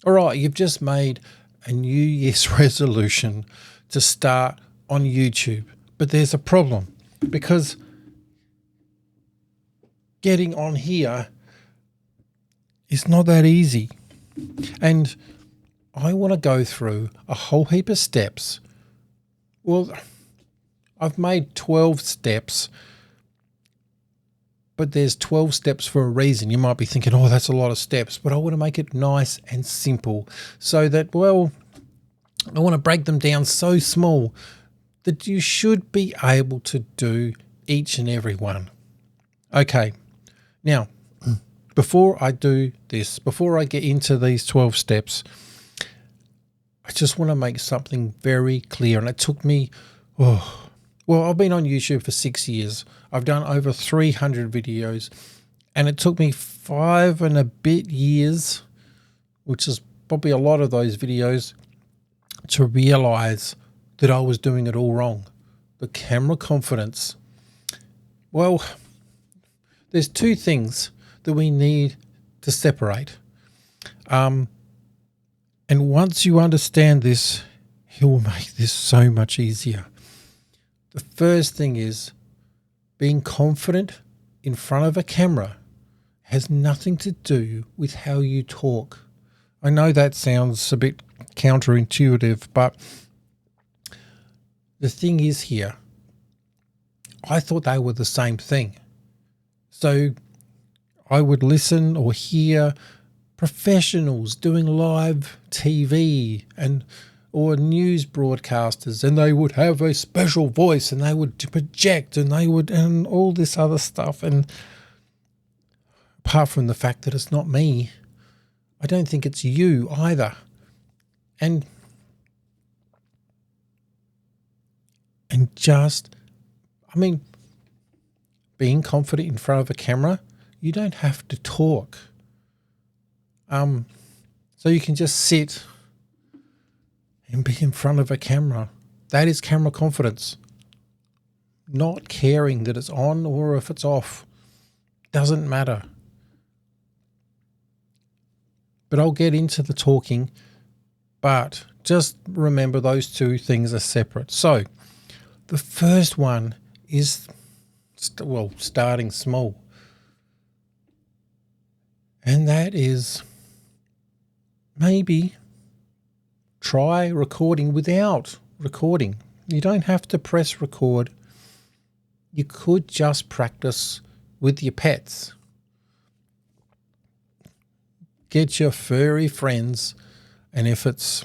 All right, you've just made a New Year's resolution to start on YouTube, but there's a problem because getting on here is not that easy. And I want to go through a whole heap of steps. Well, I've made 12 steps, but there's 12 steps for a reason. You might be thinking, oh, that's a lot of steps, but I want to make it nice and simple so that, well, I want to break them down so small that you should be able to do each and every one. Okay, now, before I do this, before I get into these 12 steps, I just want to make something very clear. And it took me, I've been on YouTube for 6 years. I've done over 300 videos, and it took me 5 and a bit years, which is probably a lot of those videos, to realize that I was doing it all wrong. The camera confidence. Well, there's two things that we need to separate. And once you understand this, it will make this so much easier. The first thing is being confident in front of a camera has nothing to do with how you talk. I know that sounds a bit counterintuitive, but the thing is here, I thought they were the same thing. So I would listen or hear professionals doing live TV or news broadcasters, and they would have a special voice and they would project and all this other stuff. And apart from the fact that it's not me, I don't think it's you either. And being confident in front of a camera, you don't have to talk. So you can just sit and be in front of a camera. That is camera confidence. Not caring that it's on or if it's off. Doesn't matter. But I'll get into the talking, but just remember those two things are separate. So the first one is, starting small. And that is maybe try recording without recording. You don't have to press record. You could just practice with your pets. Get your furry friends, and if it's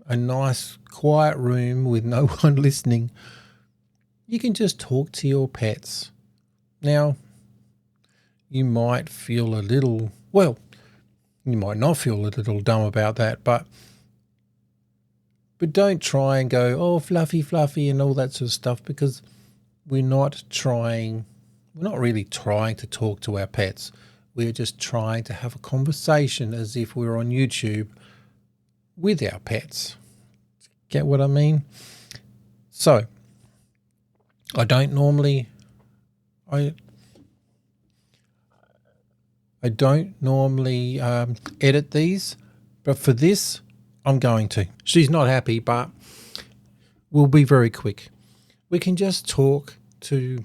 a nice quiet room with no one listening, you can just talk to your pets. Now, you might feel you might not feel a little dumb about that, but don't try and go, oh, fluffy and all that sort of stuff, because we're not really trying to talk to our pets. We're just trying to have a conversation as if we're on YouTube with our pets. Get what I mean? So, I don't normally edit these, but for this, I'm going to. She's not happy, but we'll be very quick. We can just talk to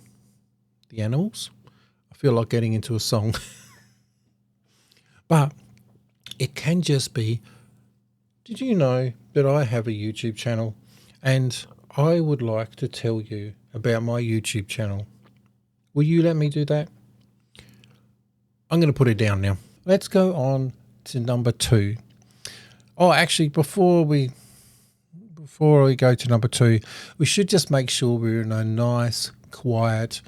the animals. I feel like getting into a song. But it can just be, did you know that I have a YouTube channel? And I would like to tell you about my YouTube channel. Will you let me do that? I'm going to put it down now. Let's go on to number 2. Oh, actually, before we go to number 2, we should just make sure we're in a nice, quiet,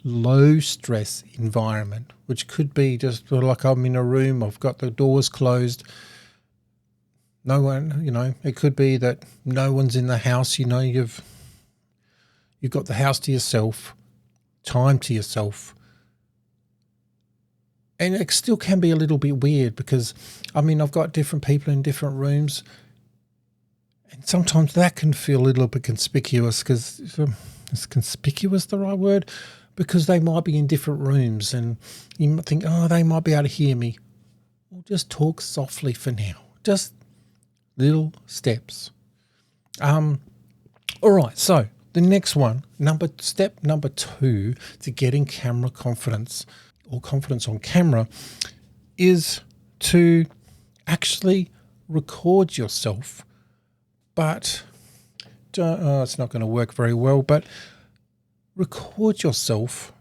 low stress environment, which could be just like I'm in a room, I've got the doors closed. No one, it could be that no one's in the house, you've got the house to yourself, time to yourself. And it still can be a little bit weird because, I've got different people in different rooms, and sometimes that can feel a little bit conspicuous because, is conspicuous the right word? Because they might be in different rooms and you might think, oh, they might be able to hear me. We'll just talk softly for now. Just little steps. All right, so the next one, step number 2 to getting camera confidence or confidence on camera is to actually record yourself. But it's not going to work very well, but record yourself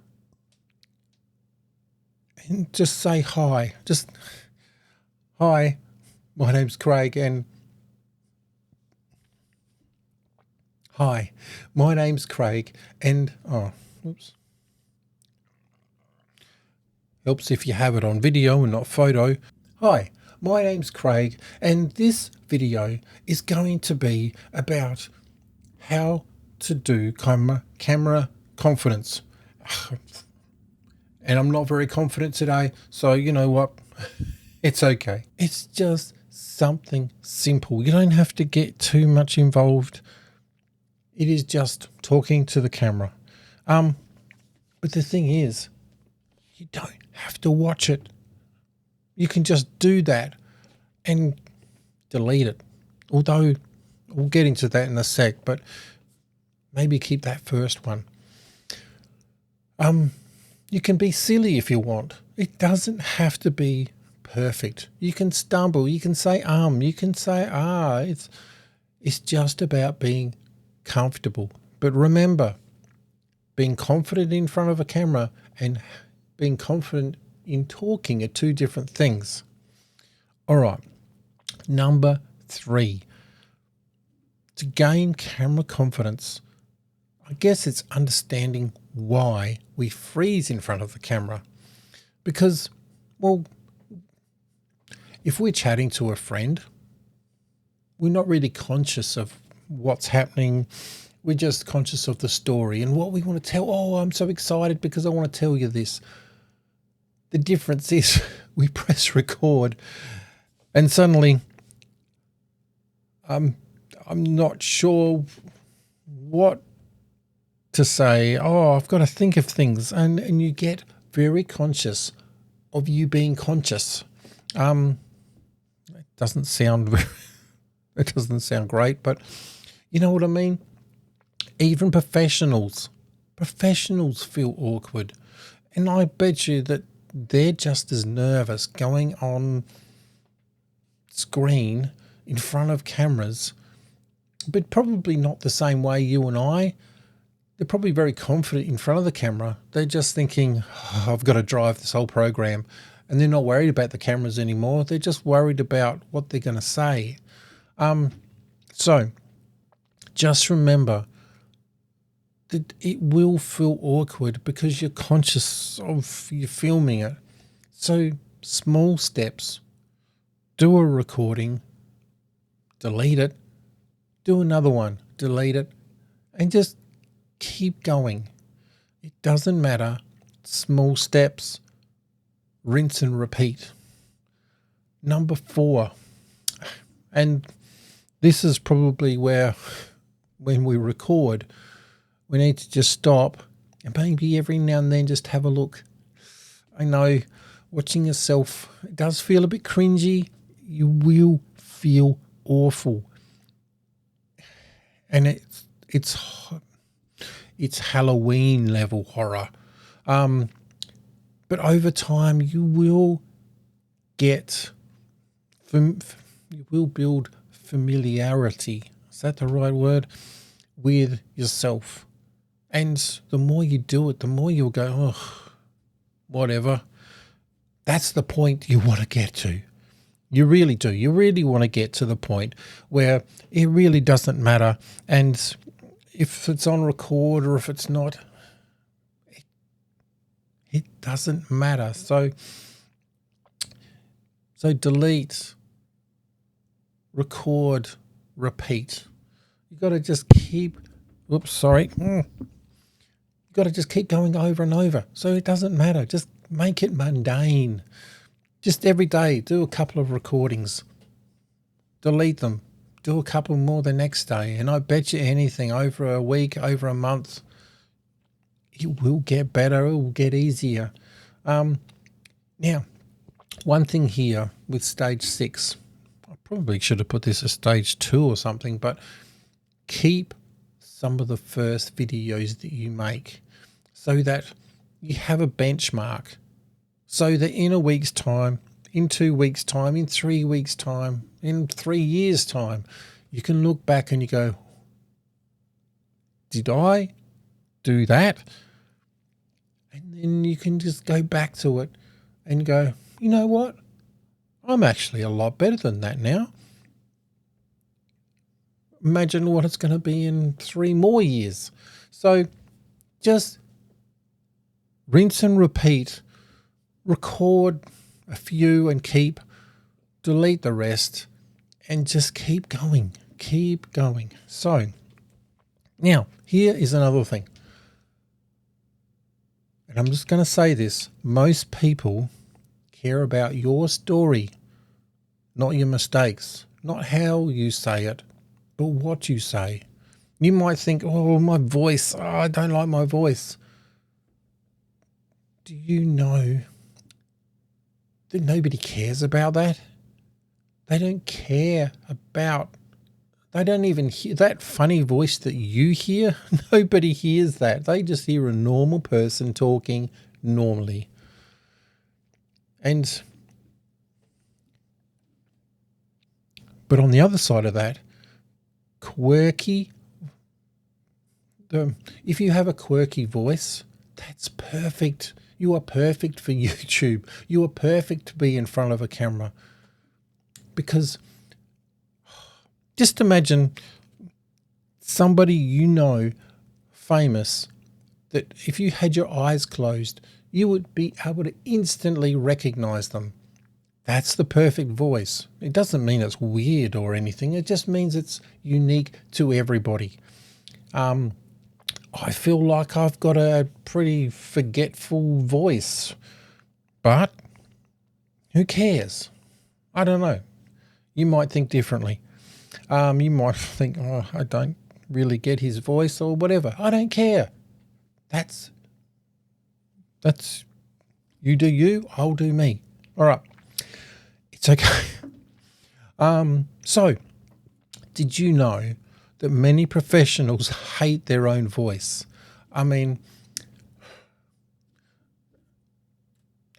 and just say hi. Just, hi, my name's Craig, and hi, my name's Craig, and oops. Helps if you have it on video and not photo. Hi, my name's Craig, and this video is going to be about how to do camera confidence. And I'm not very confident today, so you know what? It's okay. It's just something simple. You don't have to get too much involved. It is just talking to the camera. But the thing is, you don't have to watch it. You can just do that and delete it. Although we'll get into that in a sec, but maybe keep that first one. You can be silly if you want. It doesn't have to be perfect. You can stumble. You can say you can say It's just about being comfortable. But remember, being confident in front of a camera and being confident in talking are two different things. All right. Number 3, to gain camera confidence, I guess it's understanding why we freeze in front of the camera. Because, well, if we're chatting to a friend, we're not really conscious of what's happening. We're just conscious of the story and what we want to tell. Oh, I'm so excited because I want to tell you this. The difference is we press record and suddenly I'm not sure what to say. Oh, I've got to think of things. And you get very conscious of you being conscious. It doesn't sound great, but you know what I mean? Even professionals feel awkward. And I bet you that they're just as nervous going on screen in front of cameras, but probably not the same way you and I. They're probably very confident in front of the camera. They're just thinking, I've got to drive this whole program. And they're not worried about the cameras anymore. They're just worried about what they're going to say. So just remember that it will feel awkward because you're conscious of you filming it. So small steps. Do a recording, delete it, do another one, delete it, and just keep going. It doesn't matter. Small steps, rinse and repeat. Number 4, and this is probably where when we record, we need to just stop and maybe every now and then just have a look. I know watching yourself, it does feel a bit cringy. You will feel awful. And it's Halloween level horror. But over time you will build familiarity. Is that the right word? With yourself. And the more you do it, the more you'll go, oh, whatever. That's the point you want to get to. You really do. You really want to get to the point where it really doesn't matter. And if it's on record or if it's not, it doesn't matter. So delete, record, repeat. You got to just keep, you got to just keep going over and over. So it doesn't matter. Just make it mundane. Just every day, do a couple of recordings, delete them, do a couple more the next day. And I bet you anything, over a week, over a month, it will get better. It will get easier. Now, one thing here with stage 6, I probably should have put this as stage 2 or something, but keep some of the first videos that you make so that you have a benchmark, so that in a week's time, in 2 weeks' time, in 3 weeks' time, in 3 years' time, you can look back and you go, did I do that? And then you can just go back to it and go, you know what? I'm actually a lot better than that now. Imagine what it's going to be in 3 more years. So just rinse and repeat, record a few and keep, delete the rest, and just keep going, keep going. So now here is another thing. And I'm just going to say this. Most people care about your story, not your mistakes, not how you say it, but what you say. You might think, oh, my voice, oh, I don't like my voice. Do you know that nobody cares about that? They don't care about, they don't even hear that funny voice that you hear. Nobody hears that. They just hear a normal person talking normally. But on the other side of that, quirky, if you have a quirky voice, that's perfect. You are perfect for YouTube. You are perfect to be in front of a camera. Because just imagine somebody you know, famous, that if you had your eyes closed, you would be able to instantly recognize them. That's the perfect voice. It doesn't mean it's weird or anything. It just means it's unique to everybody. I feel like I've got a pretty forgetful voice, but who cares? I don't know. You might think differently. You might think, oh, I don't really get his voice or whatever. I don't care. That's you do you, I'll do me. All right. It's okay. So did you know that many professionals hate their own voice? I mean,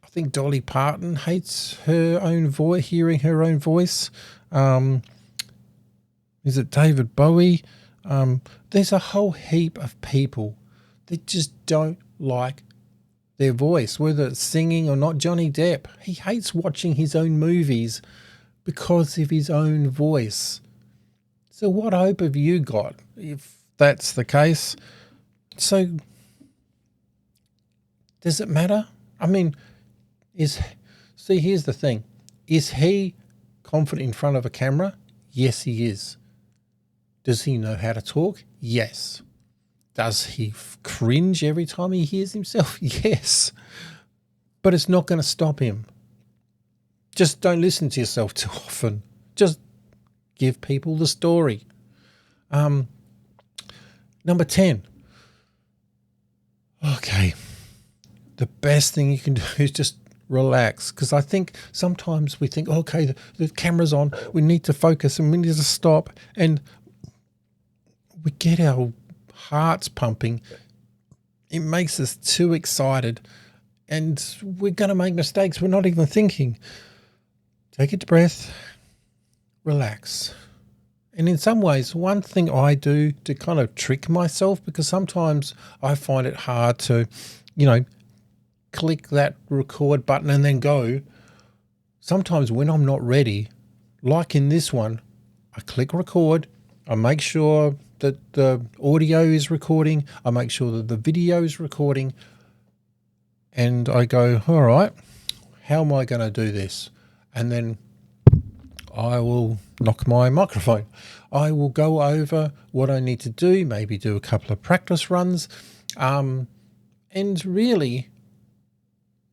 I think Dolly Parton hates her own voice, hearing her own voice. Is it David Bowie? There's a whole heap of people that just don't like their voice, whether it's singing or not. Johnny Depp, he hates watching his own movies because of his own voice. So what hope have you got if that's the case? So does it matter? I mean, here's the thing. Is he confident in front of a camera? Yes, he is. Does he know how to talk? Yes. Does he cringe every time he hears himself? Yes. But it's not going to stop him. Just don't listen to yourself too often. Just give people the story. Number 10. Okay. The best thing you can do is just relax. Because I think sometimes we think, okay, the camera's on, we need to focus and we need to stop. And we get our hearts pumping. It makes us too excited. And we're going to make mistakes. We're not even thinking. Take a breath. Relax. And in some ways, one thing I do to kind of trick myself, because sometimes I find it hard to, click that record button and then go. Sometimes when I'm not ready, like in this one, I click record. I make sure that the audio is recording. I make sure that the video is recording. And I go, all right, how am I going to do this? And then I will knock my microphone. I will go over what I need to do, maybe do a couple of practice runs. And really,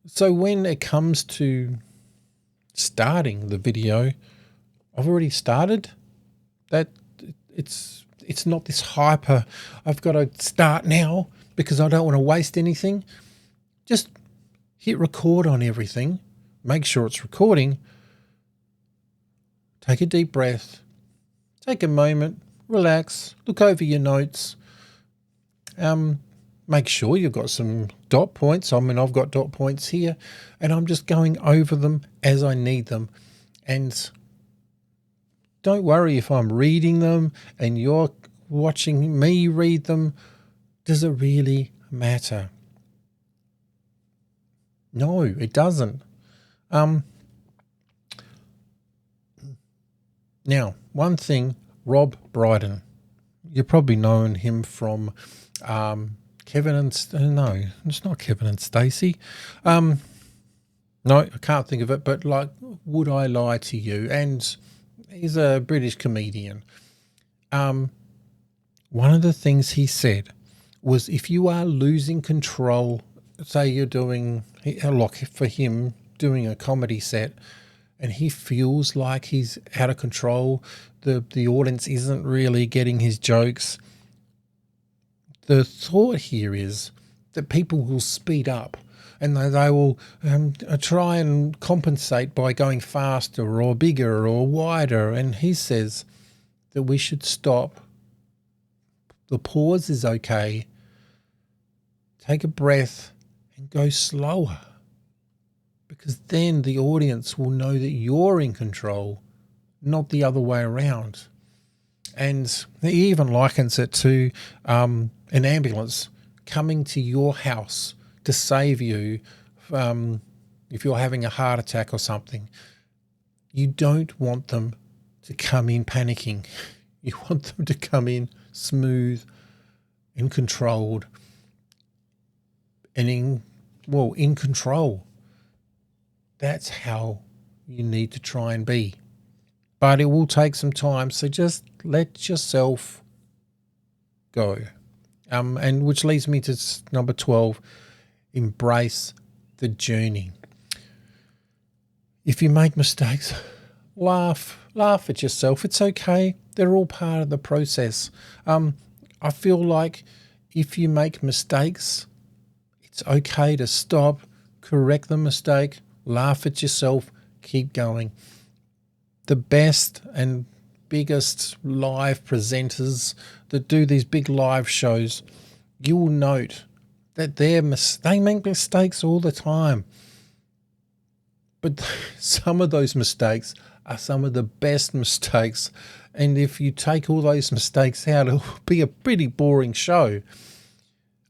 so when it comes to starting the video, I've already started. That it's not this hyper, I've got to start now because I don't want to waste anything. Just hit record on everything, make sure it's recording, take a deep breath, take a moment, relax, look over your notes, make sure you've got some dot points. I mean, I've got dot points here, and I'm just going over them as I need them. And don't worry if I'm reading them and you're watching me read them. Does it really matter? No, it doesn't. Now, one thing, Rob Brydon, you've probably known him from Kevin and no, it's not Kevin and Stacey. No, I can't think of it, but like, Would I Lie to You? And he's a British comedian. One of the things he said was, if you are losing control, say you're doing, like for him, doing a comedy set, and he feels like he's out of control, the audience isn't really getting his jokes. The thought here is that people will speed up and they will try and compensate by going faster or bigger or wider. And he says that we should stop. The pause is okay. Take a breath and go slower, because then the audience will know that you're in control, not the other way around. And he even likens it to an ambulance coming to your house to save you if you're having a heart attack or something. You don't want them to come in panicking. You want them to come in smooth and controlled and in control. That's how you need to try and be. But it will take some time, so just let yourself go. And which leads me to number 12, embrace the journey. If you make mistakes, laugh at yourself. It's okay. They're all part of the process. I feel like if you make mistakes, it's okay to stop, correct the mistake, laugh at yourself, keep going. The best and biggest live presenters that do these big live shows, you will note that they make mistakes all the time. But some of those mistakes are some of the best mistakes. And if you take all those mistakes out, it'll be a pretty boring show.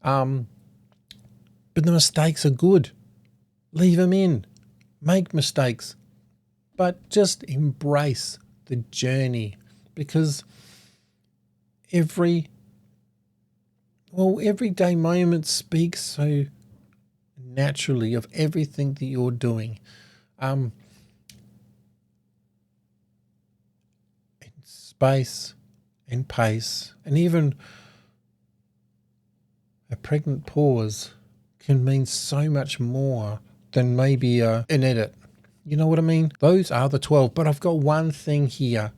But the mistakes are good. Leave them in. Make mistakes. But just embrace the journey, because everyday moment speaks so naturally of everything that you're doing. In space, in pace, and even a pregnant pause can mean so much more than maybe an edit. You know what I mean? Those are the 12. But I've got one thing here,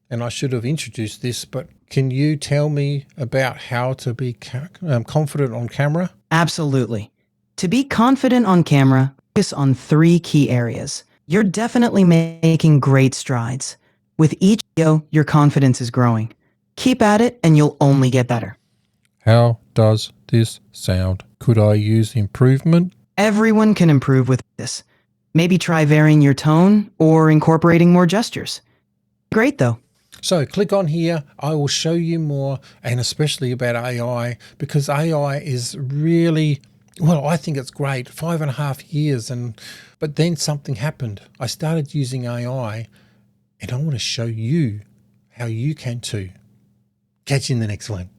and I should have introduced this, but can you tell me about how to be confident on camera? Absolutely. To be confident on camera, focus on 3 key areas. You're definitely making great strides. With each video, your confidence is growing. Keep at it and you'll only get better. How does this sound? Could I use improvement? Everyone can improve with this. Maybe try varying your tone or incorporating more gestures. Great though. So click on here. I will show you more, and especially about AI, because AI is really, well, I think it's great. 5.5 years, but then something happened. I started using AI, and I want to show you how you can too. Catch you in the next one.